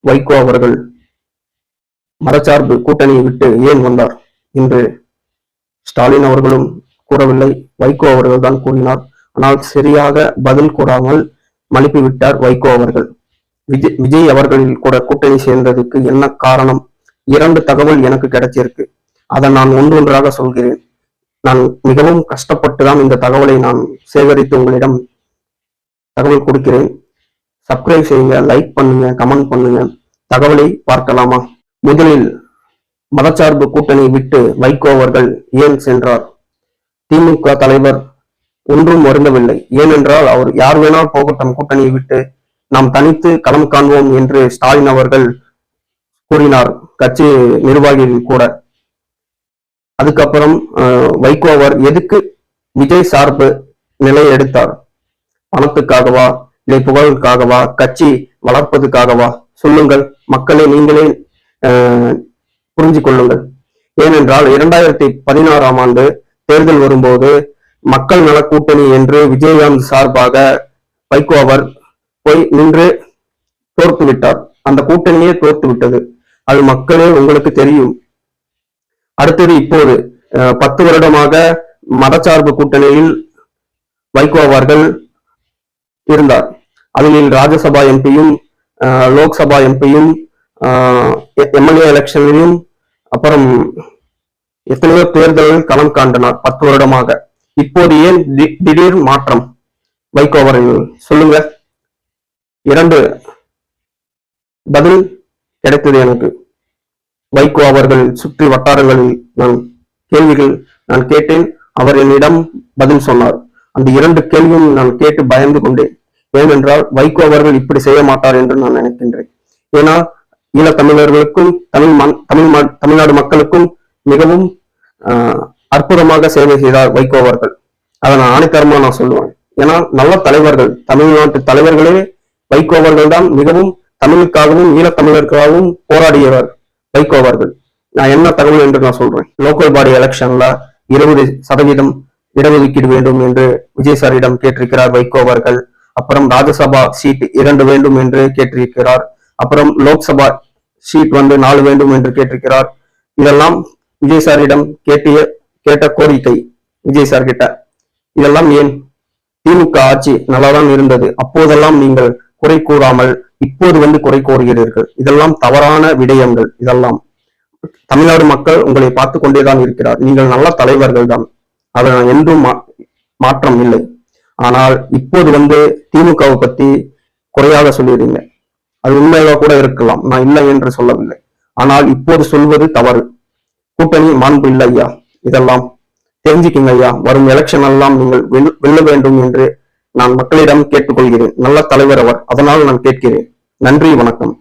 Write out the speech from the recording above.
வைகோ அவர்கள் மதச்சார்பு கூட்டணியை விட்டு ஏன் வந்தார் என்று ஸ்டாலின் அவர்களும் கூறவில்லை, வைகோ அவர்கள் தான் கூறினார். ஆனால் சரியாக பதில் கூறாமல் மழுப்பி விட்டார் வைகோ அவர்கள். விஜய் அவர்களில் கூட கூட்டணி சேர்ந்ததுக்கு என்ன காரணம்? 2 தகவல் எனக்கு கிடைச்சிருக்கு. அதை நான் ஒன்றொன்றாக சொல்கிறேன். நான் மிகவும் கஷ்டப்பட்டு தான் இந்த தகவலை நான் சேகரித்து உங்களிடம் தகவல் கொடுக்கிறேன். சப்ஸ்கிரைப் செய்யுங்க, லைக் பண்ணுங்க, கமெண்ட் பண்ணுங்க. தகவலை பார்க்கலாமா? முதலில் மதச்சார்பு கூட்டணி விட்டு வைகோ அவர்கள் ஏன் சென்றார்? திமுக தலைவர் ஒன்றும் வருந்தவில்லை. ஏனென்றால் அவர் யார் வேணால் போகட்டும், கூட்டணியை விட்டு நாம் தனித்து களம் காண்போம் என்று ஸ்டாலின் அவர்கள் கூறினார், கட்சி நிர்வாகிகள் கூட. அதுக்கப்புறம் வைகோ அவர் எதுக்கு விஜய் சார்பு நிலையை எடுத்தார்? பணத்துக்காகவா, இல்லை புகழுக்காகவா, கட்சி வளர்ப்பதுக்காகவா? சொல்லுங்கள் மக்களே, நீங்களே புரிஞ்சு கொள்ளுங்கள். ஏனென்றால் 2016ஆம் ஆண்டு தேர்தல் வரும்போது மக்கள் நல கூட்டணி என்று விஜயகாந்த் சார்பாக வைகோ அவர் போய் நின்று தோற்று விட்டார். அந்த கூட்டணியே தோற்று விட்டது. அது மக்களே உங்களுக்கு தெரியும். அடுத்தது இப்போது 10 வருடமாக மதச்சார்பு கூட்டணியில் வைகோ அவர்கள் இருந்தார். அதில் ராஜ்யசபா எம்பியும் லோக்சபா எம்பியும் எம்எல்ஏ எலெக்ஷனிலும் அப்புறம் எத்தனையோ தேர்தல்கள் களம் காண்டனார் 10 வருடமாக. இப்போது ஏன் திடீர் மாற்றம் வைகோ அவர்கள்? சொல்லுங்க. 2 பதில் கிடைத்தது எனக்கு. வைகோ அவர்கள் சுற்றி வட்டாரங்களில் கேள்விகள் நான் கேட்டேன். அவர் என்னிடம் பதில் சொன்னார். அந்த 2 கேள்வியும் நான் கேட்டு பயந்து கொண்டேன். ஏனென்றால் வைகோ அவர்கள் இப்படி செய்ய மாட்டார் என்று நான் நினைக்கின்றேன். ஏன்னா ஈழத்தமிழர்களுக்கும் தமிழ்நாடு மக்களுக்கும் மிகவும் அற்புதமாக சேவை செய்தார் வைகோ அவர்கள். அதை நான் ஆணித்தரமா நான் சொல்லுவேன். ஏன்னா நல்ல தலைவர்கள், தமிழ்நாட்டு தலைவர்களே வைகோ அவர்கள் தான் மிகவும் தமிழுக்காகவும் ஈழத்தமிழருக்காகவும் போராடியவர் வைகோ அவர்கள். நான் என்ன தகவல் என்று நான் சொல்றேன். லோக்கல் பாடி எலெக்ஷன்ல 20% இடஒதுக்கீடு வேண்டும் என்று விஜய் சாரிடம் கேட்டிருக்கிறார் வைகோ அவர்கள். அப்புறம் ராஜ்யசபா சீட் 2 வேண்டும் என்று கேட்டிருக்கிறார். அப்புறம் லோக்சபா சீட் 4 வேண்டும் என்று கேட்டிருக்கிறார். இதெல்லாம் விஜய் சாரிடம் கேட்ட கோரிக்கை விஜய் சார் கிட்ட. இதெல்லாம் ஏன்? திமுக ஆட்சி நல்லாதான் இருந்தது. அப்போதெல்லாம் நீங்கள் குறை கூறாமல் இப்போது குறை கூறுகிறீர்கள். இதெல்லாம் தவறான விடயங்கள். இதெல்லாம் தமிழ்நாடு மக்கள் உங்களை பார்த்து கொண்டேதான் இருக்கிறார். நீங்கள் நல்ல தலைவர்கள் தான், அதில் என்றும் மாற்றம் இல்லை. ஆனால் இப்போது திமுகவை பத்தி குறையாக சொல்லிடுறீங்க. அது உண்மையாக கூட இருக்கலாம், நான் இல்லை என்று சொல்லவில்லை. ஆனால் இப்போது சொல்வது தவறு. கூட்டணி மாண்பு இல்லை ஐயா. இதெல்லாம் தெரிஞ்சுக்கிங்க ஐயா. வரும் எலெக்ஷன் எல்லாம் நீங்கள் வெல்ல வேண்டும் என்று நான் மக்களிடம் கேட்டுக்கொள்கிறேன். நல்ல தலைவர் அவர், அதனால் நான் கேட்கிறேன். நன்றி, வணக்கம்.